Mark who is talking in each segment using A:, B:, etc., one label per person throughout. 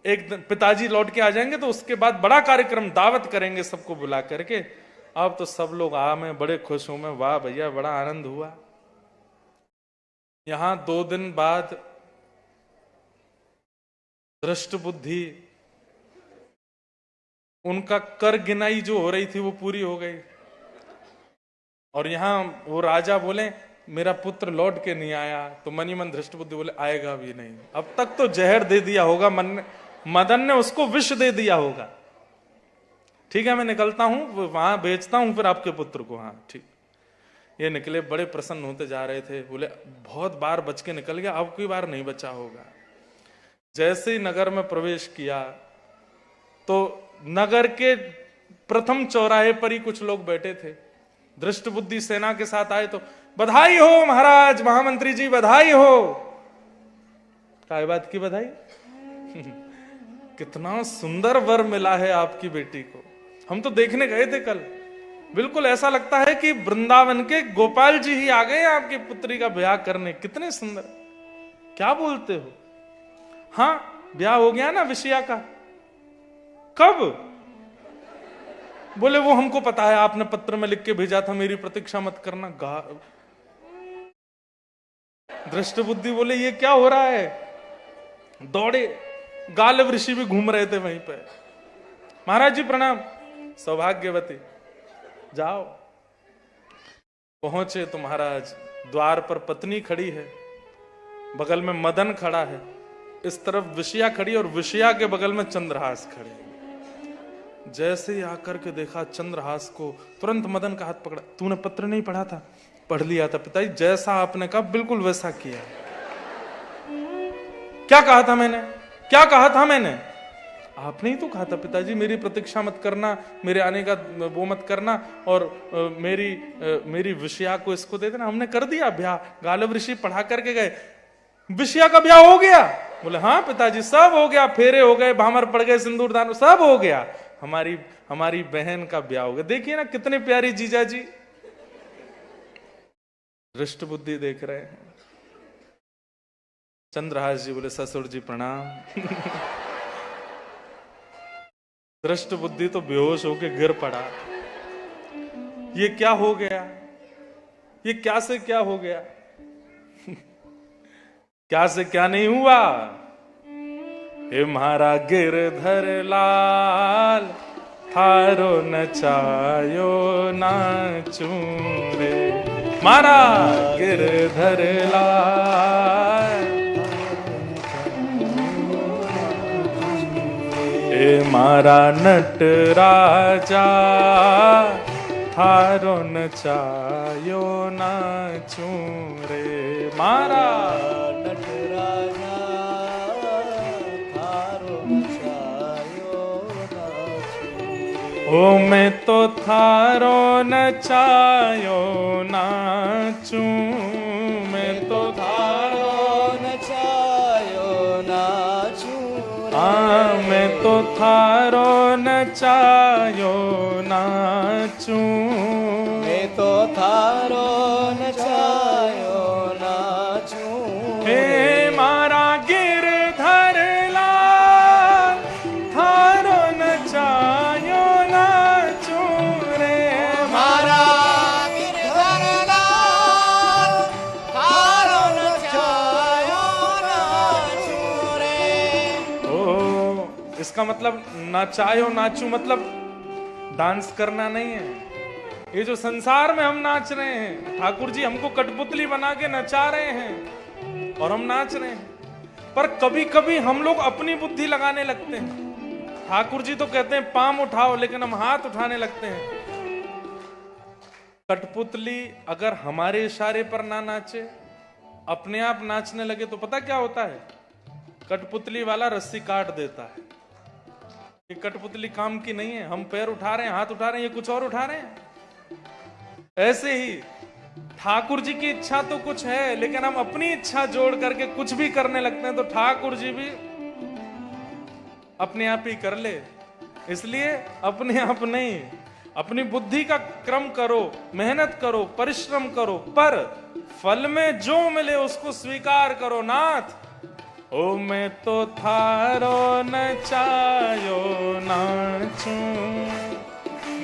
A: एक दिन पिताजी लौट के आ जाएंगे तो उसके बाद बड़ा कार्यक्रम, दावत करेंगे सबको बुला करके। अब तो सब लोग मैं बड़े खुश हूं, मैं वाह भैया बड़ा आनंद हुआ। यहां 2 दिन बाद दृष्ट बुद्धि, उनका कर गिनाई जो हो रही थी वो पूरी हो गई। और यहां वो राजा बोले मेरा पुत्र लौट के नहीं आया, तो मनी मन धृष्ट बुद्धि बोले आएगा भी नहीं। अब तक तो जहर दे दिया होगा मदन ने उसको विष दे दिया होगा। ठीक है मैं निकलता हूं, वहां भेजता हूं फिर आपके पुत्र को। हाँ ठीक। ये निकले, बड़े प्रसन्न होते जा रहे थे। बोले बहुत बार बच के निकल गया, अब कोई बार नहीं बचा होगा। जैसे ही नगर में प्रवेश किया तो नगर के प्रथम चौराहे पर ही कुछ लोग बैठे थे। दृष्ट बुद्धि सेना के साथ आए तो बधाई हो महाराज, महामंत्री जी बधाई हो। काय बात की बधाई? कितना सुंदर वर मिला है आपकी बेटी को। हम तो देखने गए थे कल, बिल्कुल ऐसा लगता है कि वृंदावन के गोपाल जी ही आ गए आपकी पुत्री का ब्याह करने। कितने सुंदर, क्या बोलते हो? हाँ ब्याह हो गया ना विषया का। कब? बोले वो हमको पता है, आपने पत्र में लिख के भेजा था, मेरी प्रतीक्षा मत करना। दृष्ट बुद्धि बोले ये क्या हो रहा है? दौड़े, गालव ऋषि भी घूम रहे थे वहीं पे। महाराज जी प्रणाम। सौभाग्यवती, जाओ। पहुंचे तो महाराज द्वार पर पत्नी खड़ी है, बगल में मदन खड़ा है, इस तरफ विषया खड़ी और विषया के बगल में चंद्रहास खड़े। जैसे ही आकर के देखा चंद्रहास को, तुरंत मदन का हाथ पकड़ा। तूने पत्र नहीं पढ़ा था? पढ़ लिया था पिताजी, जैसा आपने कहा बिल्कुल वैसा किया। क्या कहा था मैंने? क्या कहा था मैंने? आपने ही तो कहा था पिताजी मेरी प्रतीक्षा मत करना, मेरे आने का वो मत करना, और मेरी विषया को इसको दे देना। हमने कर दिया ब्याह, गालव ऋषि पढ़ा करके गए, विषया का ब्याह हो गया। बोले हाँ पिताजी सब हो गया, फेरे हो गए, भामर पड़ गए, सिंदूर दान सब हो गया, हमारी बहन का ब्याह हो गया। देखिए ना कितने प्यारी जीजा जी। दृष्ट बुद्धि देख रहे हैं। चंद्रहास जी बोले ससुर जी प्रणाम। दृष्ट बुद्धि तो बेहोश होके गिर पड़ा। ये क्या हो गया? ये क्या से क्या हो गया? क्या से क्या नहीं हुआ? हे म्हारा गिरधर लाल, थारो नचायो नाचू रे। म्हारा गिरधर लाल, हे म्हारा नट राजा, थारो नचायो नाचू रे। म्हारा ओ मैं तो थारो नचायो नाचू, मैं तो थारो नचायो नाचू। हाँ मैं तो थारो नचायो नाचू, मैं तो थारो नचायो नाचू। हे मारा गिरधर लाल, थारो नचायो नाचू रे। मारा गिरधर लाल, थारो नचायो नाचू रे। ओ इसका मतलब नचायो नाचू मतलब डांस करना नहीं है। ये जो संसार में हम नाच रहे हैं, ठाकुर जी हमको कठपुतली बना के नचा रहे हैं और हम नाच रहे हैं। पर कभी कभी हम लोग अपनी बुद्धि लगाने लगते हैं। ठाकुर जी तो कहते हैं पाम उठाओ, लेकिन हम हाथ उठाने लगते हैं। कठपुतली अगर हमारे इशारे पर ना नाचे, अपने आप नाचने लगे तो पता क्या होता है? कठपुतली वाला रस्सी काट देता है। ये कठपुतली काम की नहीं है। हम पैर उठा रहे हैं, हाथ उठा रहे हैं, ये कुछ और उठा रहे हैं। ऐसे ही ठाकुर जी की इच्छा तो कुछ है, लेकिन हम अपनी इच्छा जोड़ करके कुछ भी करने लगते हैं तो ठाकुर जी भी अपने आप ही कर ले। इसलिए अपने आप नहीं, अपनी बुद्धि का क्रम करो, मेहनत करो, परिश्रम करो, पर फल में जो मिले उसको स्वीकार करो। नाथ ओ मैं तो थारो नचायो नाचूं,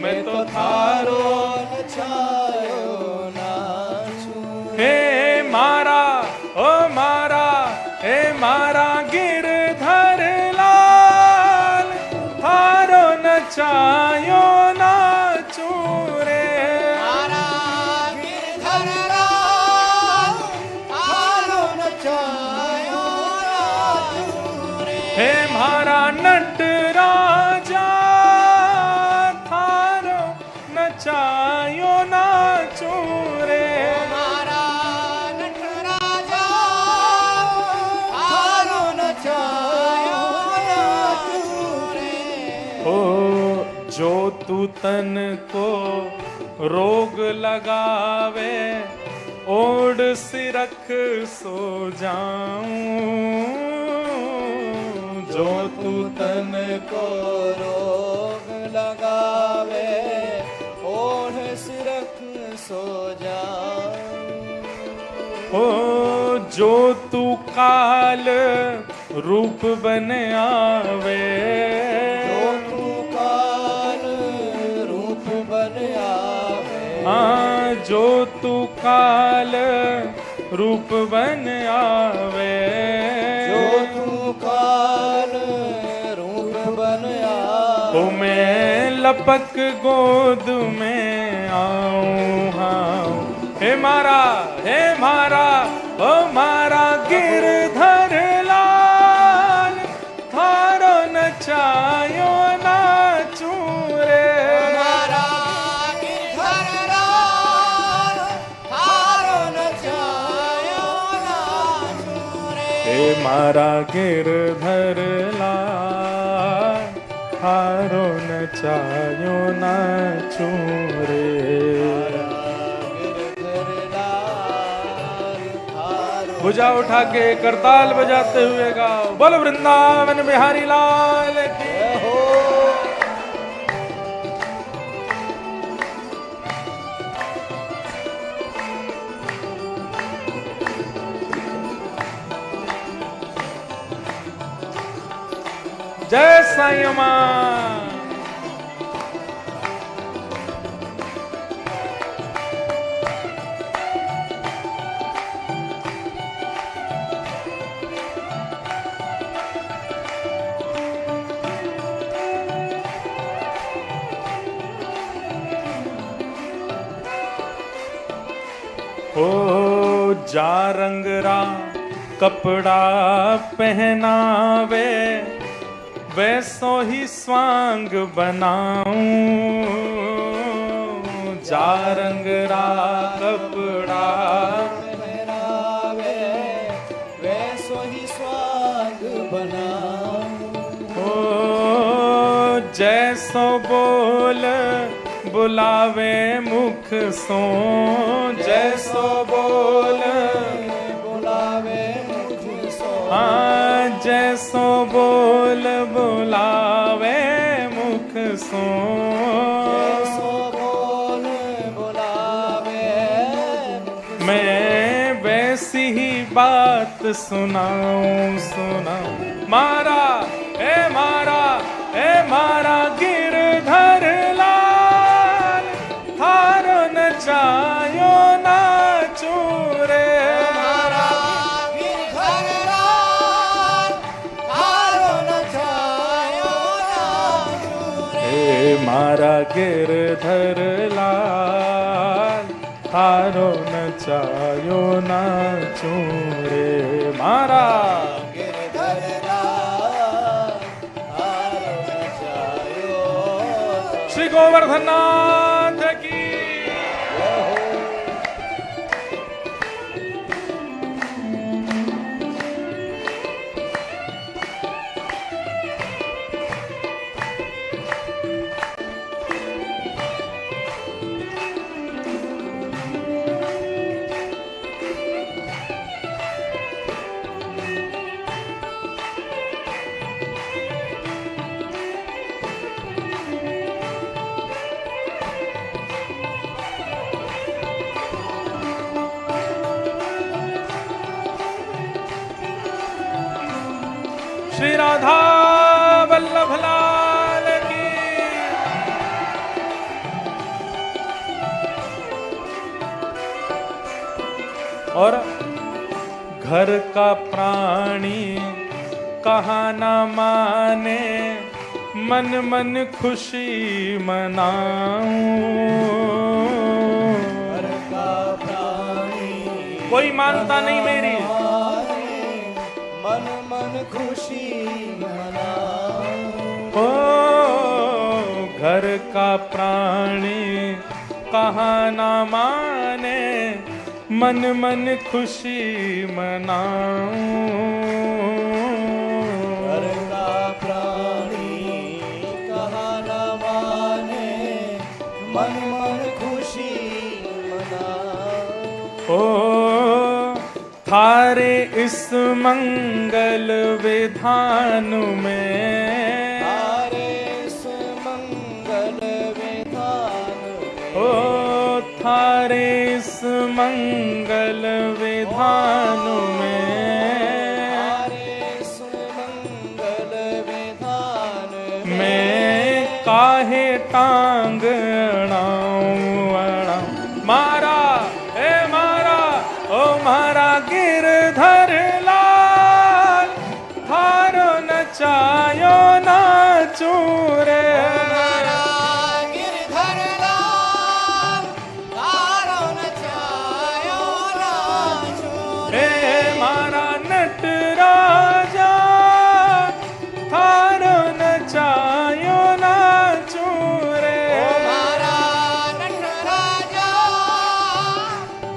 A: मैं तो थारो
B: नचायो नाचूं।
A: हे मारा ओ मारा, हे मारा गिरधर लाल, थारो नचायो नाचूं रे।
B: मारा गिरधर लाल, थारो नचायो नाचूं रे।
A: हे मारा नटराजा, थारो नचायो नाचूं रे।
B: मारा नटराजा, थारो नचायो नाचूं रे।
A: ओ जो तू तन को रोग लगावे, ओढ़ सिरख सो जाऊं। जो तू तन
B: को रोग लगावे, ओढ़ सिरख सो जाऊं।
A: ओ जो तू काल रूप बन आवे,
B: जो तू काल रूप बन आवे।
A: हाँ जो तू काल रूप बन आवे,
B: जो तू काल रूप बन आवे।
A: ओ मैं लपक गोद में आऊं। हाँ हे मारा, हे मारा, ओ मारा गिरधर लाल, थारो नचायो नाचूं रे।
B: मारा गिरधर लाल, थारो नचायो नाचूं रे।
A: हे मारा गिरधर लाल, थारो नचायो नाचूं रे। भुजा उठा के करताल बजाते हुए गाओ, बोल वृंदावन बिहारी लाल की। जय साईं अम्मा। ओ जा रंगरा कपड़ा पहनावे, वैसो ही स्वांग बनाऊं। जा रंगरा कपड़ा
B: पहनावे, वैसो ही स्वांग बनाऊं।
A: ओ जैसो बोल बुलावे मुख सो, जैसो बोल
B: बुलावे मुख सो।
A: हाँ जैसो बोल बुलावे मुख सो,
B: जैसो बोल बुलावे मुख सो।
A: मैं वैसी ही बात सुनाऊं सुनाऊं। मारा ए मारा, ए मारा गिरधर लाल, थारो नचायो नाचूं रे।
B: मारा गिरधर लाल, थारो नचायो नाचूं रे।
A: हे मारा गिरधर लाल, थारो नचायो नाचूं रे। मारा
B: गिरधर लाल, थारो नचायो।
A: श्री गोवर्धन नाथ की। राधा वल्लभ लाल की। और घर का प्राणी कहा ना माने, मन मन खुशी मनाऊं।
B: घर का प्राणी
A: कोई मानता नहीं मेरी,
B: मन मन खुशी मनाऊं।
A: ओ घर का प्राणी कहा ना माने, मन मन खुशी मनाऊं।
B: घर का प्राणी कहा न माने, मन मन खुशी मनाऊं।
A: ओ थारे इस मंगल विधान में,
B: थारे इस मंगल विधान में,
A: ओ थारे इस मंगल विधान में,
B: थारे इस मंगल विधान
A: मैं काहे टांग अड़ाऊं अड़ाऊं। मारा ए मारा ओ मारा गिरधर लाल, थारो नचायो नाचू रे।
B: गिरधर लाल, तारो नचायो नाचू रे।
A: ए मारा नटराजा, थारो नचायो नाचू रे।
B: मारा नटराजा,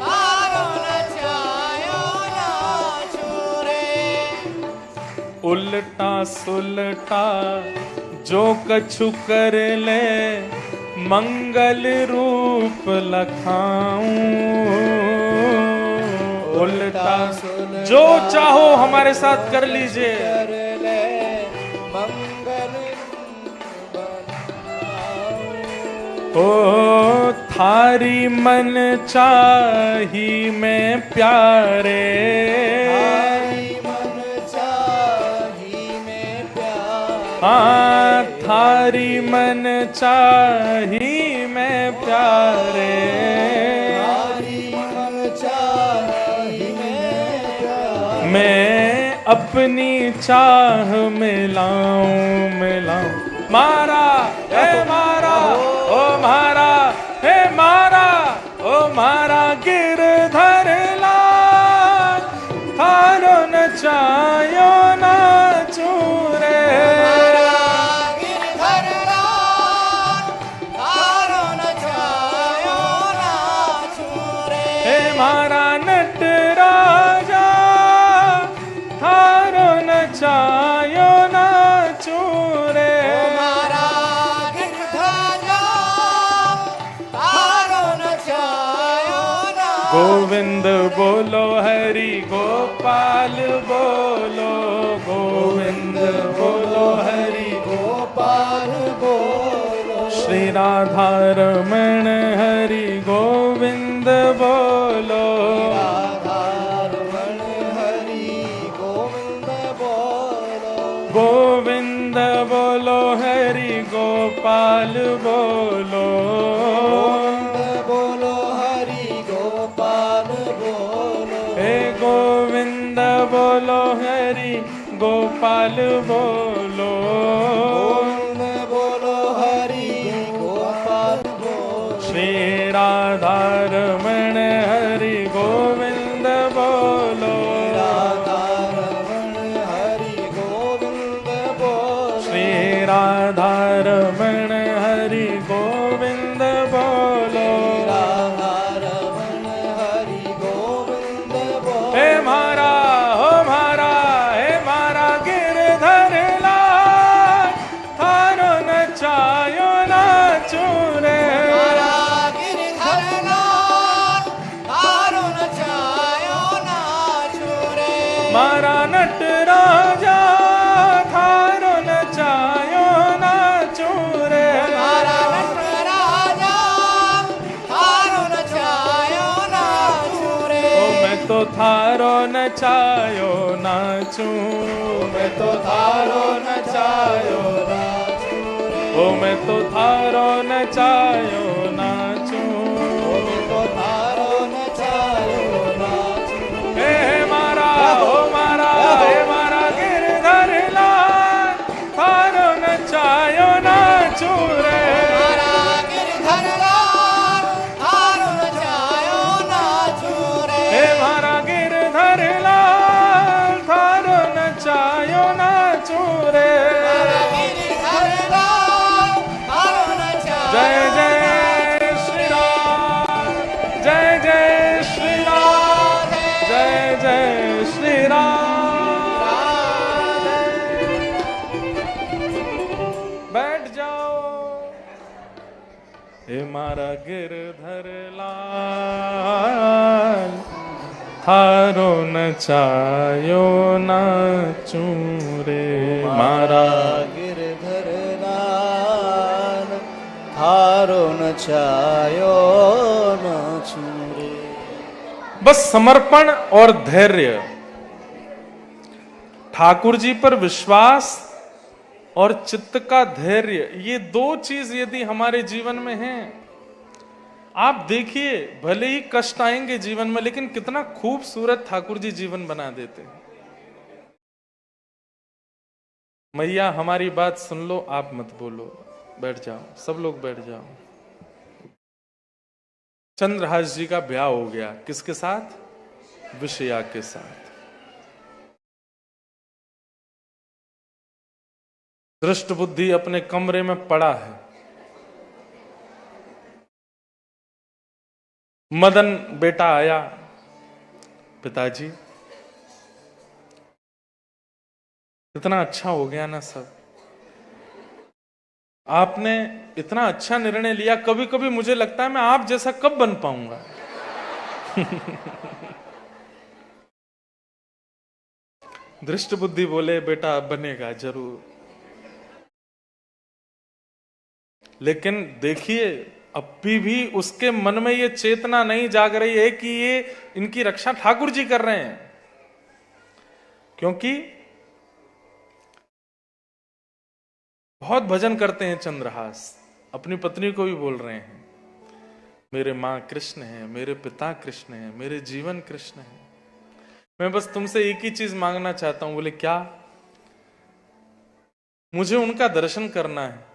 B: तारो नचायो नाचू रे।
A: उल्टा सुलटा जो कछु कर ले, मंगल रूप लखाऊं। उल्टा जो चाहो हमारे साथ कर लीजिए,
B: कर ले मंगल बनाऊं।
A: ओ थारी मन चाही मैं प्यारे,
B: थारी मन चाही मैं प्यारे।
A: हाँ थारी मन चाही मैं प्यारे।
B: थारी मन चाही मैं प्यारे।
A: मैं अपनी चाह मिलाऊं मिलाऊं। मारा हे मारा ओ मारा हे मारा ओ मारा गिरधर लाल, थारो नचायो नाचू रे।
B: गिरधर लाल, तारो नचायो नाचू रे।
A: हे मारा नटराजा, थारो नचायो नाचू रे।
B: मारा गिरधर लाल, तारो नचायो नाचू।
A: गोविंद बोलो हरि गोपाल बोलो, गोविंद बोलो हरि
B: गोपाल बोलो।
A: श्री राधा रमण हरि गोविंद बोलो।
B: राधा रमण हरि गोविंद बोलो।
A: गोविंद बोलो हरि गोपाल बोलो।
B: गोविंद बोलो हरि गोपाल बोलो।
A: हे गोविंद बोलो हरि गोपाल बोलो।
B: गोविंद बोलो हरि गोपाल बोलो।
A: श्री राधा रमण हरि गोविंद बोलो।
B: राधा रमण हरि गोविंद बोलो।
A: श्री राधा रमण हरि गोविंद बोलो।
B: राधा रमण हरि गोविंद बोलो।
A: हे मारा हो मारा हे मारा गिरधर लाल, थारो नचायो नाचू रे।
B: मारा गिरधर लाल, तारो नचायो नाचू रे।
A: मारा नटराजा, थारो नचायो नाचू थारो नचायो नाचूं,
B: मैं तो थारो नचायो नाचूं रे,
A: ओ मैं तो थारो नचायो नाचूं,
B: मैं तो थारो नचायो नाचूं
A: हे मारा हे मारा गिरधर लाल, थारो नचायो नाचूं रे,
B: मारा गिरधर लाल, थारो नचायो नाचूं रे,
A: हे मारा गिरधर लाल, थारो नचायो नाचूं रे।
B: मारा गिरधर लाल, थारो नचायो
A: जय जय श्री राम, जय जय श्री राम, जय जय श्री राम। बैठ जाओ हे मारा गिरधर लाल, थारो नचायो नाचूं रे, मारा
B: गिरधर लाल, थारो नचायो नाचूं रे।
A: बस समर्पण और धैर्य, ठाकुर जी पर विश्वास और चित्त का धैर्य, ये दो चीज यदि हमारे जीवन में हैं, आप देखिए भले ही कष्ट आएंगे जीवन में, लेकिन कितना खूबसूरत ठाकुर जी जीवन बना देते हैं। मैया हमारी बात सुन लो, आप मत बोलो, बैठ जाओ, सब लोग बैठ जाओ। चंद्रहास जी का ब्याह हो गया, किसके साथ? विषया के साथ। दृष्ट बुद्धि अपने कमरे में पड़ा है, मदन बेटा आया, पिताजी इतना अच्छा हो गया ना सब, आपने इतना अच्छा निर्णय लिया, कभी कभी मुझे लगता है मैं आप जैसा कब बन पाऊंगा। दृष्ट बुद्धि बोले बेटा बनेगा जरूर, लेकिन देखिए अभी भी उसके मन में ये चेतना नहीं जाग रही है कि ये इनकी रक्षा ठाकुर जी कर रहे हैं, क्योंकि बहुत भजन करते हैं चंद्रहास, अपनी पत्नी को भी बोल रहे हैं मेरे मां कृष्ण है, मेरे पिता कृष्ण है, मेरे जीवन कृष्ण है, मैं बस तुमसे एक ही चीज मांगना चाहता हूं। बोले क्या? मुझे उनका दर्शन करना है,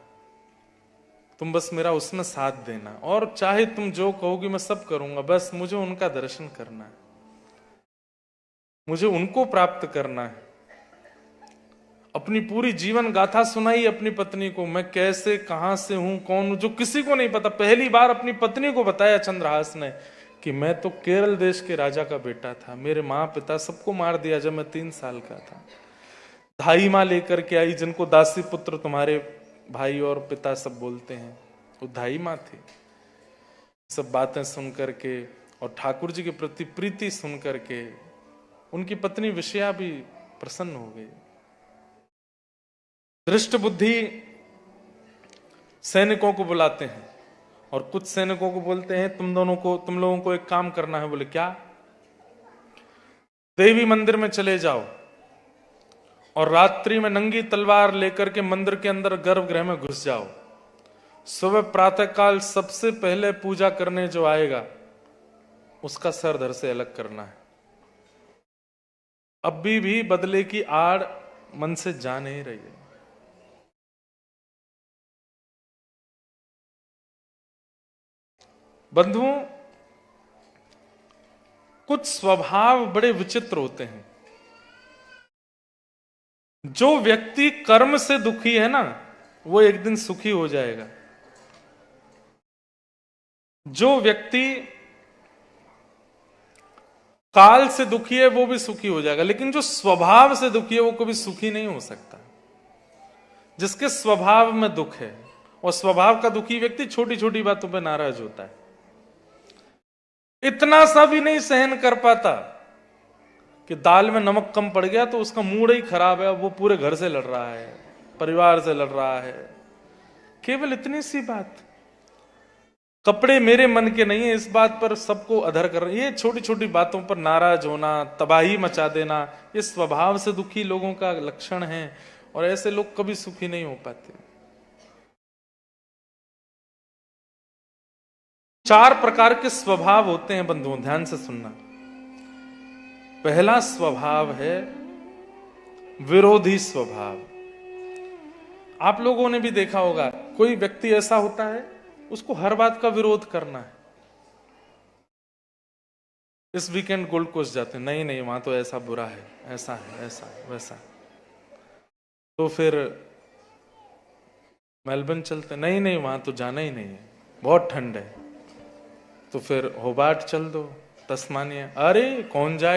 A: तुम बस मेरा उसमें साथ देना, और चाहे तुम जो कहोगी मैं सब करूंगा, बस मुझे उनका दर्शन करना है, मुझे उनको प्राप्त करना है। अपनी पूरी जीवन गाथा सुनाई अपनी पत्नी को, मैं कैसे कहां से हूं, कौन हूं, जो किसी को नहीं पता। पहली बार अपनी पत्नी को बताया चंद्रहास ने कि मैं तो केरल देश के राजा का बेटा था, मेरे माँ पिता सबको मार दिया जब मैं 3 साल का था। धाई माँ लेकर के आई, जिनको दासी पुत्र तुम्हारे भाई और पिता सब बोलते हैं, वो धाई माँ थी। सब बातें सुन करके और ठाकुर जी के प्रति प्रीति सुन करके उनकी पत्नी विषया भी प्रसन्न हो गई। दृष्ट बुद्धि सैनिकों को बुलाते हैं और कुछ सैनिकों को बोलते हैं तुम लोगों को एक काम करना है। बोले क्या? देवी मंदिर में चले जाओ और रात्रि में नंगी तलवार लेकर के मंदिर के अंदर गर्भगृह में घुस जाओ। सुबह प्रातःकाल सबसे पहले पूजा करने जो आएगा उसका सर धड़ से अलग करना है। अभी भी बदले की आड़ मन से जा नहीं रही है। बंधुओं, कुछ स्वभाव बड़े विचित्र होते हैं। जो व्यक्ति कर्म से दुखी है ना, वो एक दिन सुखी हो जाएगा। जो व्यक्ति काल से दुखी है वो भी सुखी हो जाएगा, लेकिन जो स्वभाव से दुखी है वो कभी सुखी नहीं हो सकता। जिसके स्वभाव में दुख है, और स्वभाव का दुखी व्यक्ति छोटी छोटी बातों पर नाराज होता है, इतना सा भी नहीं सहन कर पाता कि दाल में नमक कम पड़ गया तो उसका मूड ही खराब है, वो पूरे घर से लड़ रहा है, परिवार से लड़ रहा है। केवल इतनी सी बात। कपड़े मेरे मन के नहीं है, इस बात पर सबको अधर कर रहे हैं। ये छोटी छोटी बातों पर नाराज होना, तबाही मचा देना, ये स्वभाव से दुखी लोगों का लक्षण है, और ऐसे लोग कभी सुखी नहीं हो पाते। 4 प्रकार के स्वभाव होते हैं बंधुओं, ध्यान से सुनना। पहला स्वभाव है विरोधी स्वभाव। आप लोगों ने भी देखा होगा, कोई व्यक्ति ऐसा होता है उसको हर बात का विरोध करना है। इस वीकेंड गोल्ड कोस्ट जाते हैं, नहीं नहीं वहां तो ऐसा बुरा है, ऐसा है, ऐसा है, वैसा। तो फिर मेलबर्न चलते, नहीं नहीं वहां तो जाना ही नहीं है, बहुत ठंड है। तो फिर होबार्ट चल दो, तस्मानिया, अरे कौन जाए।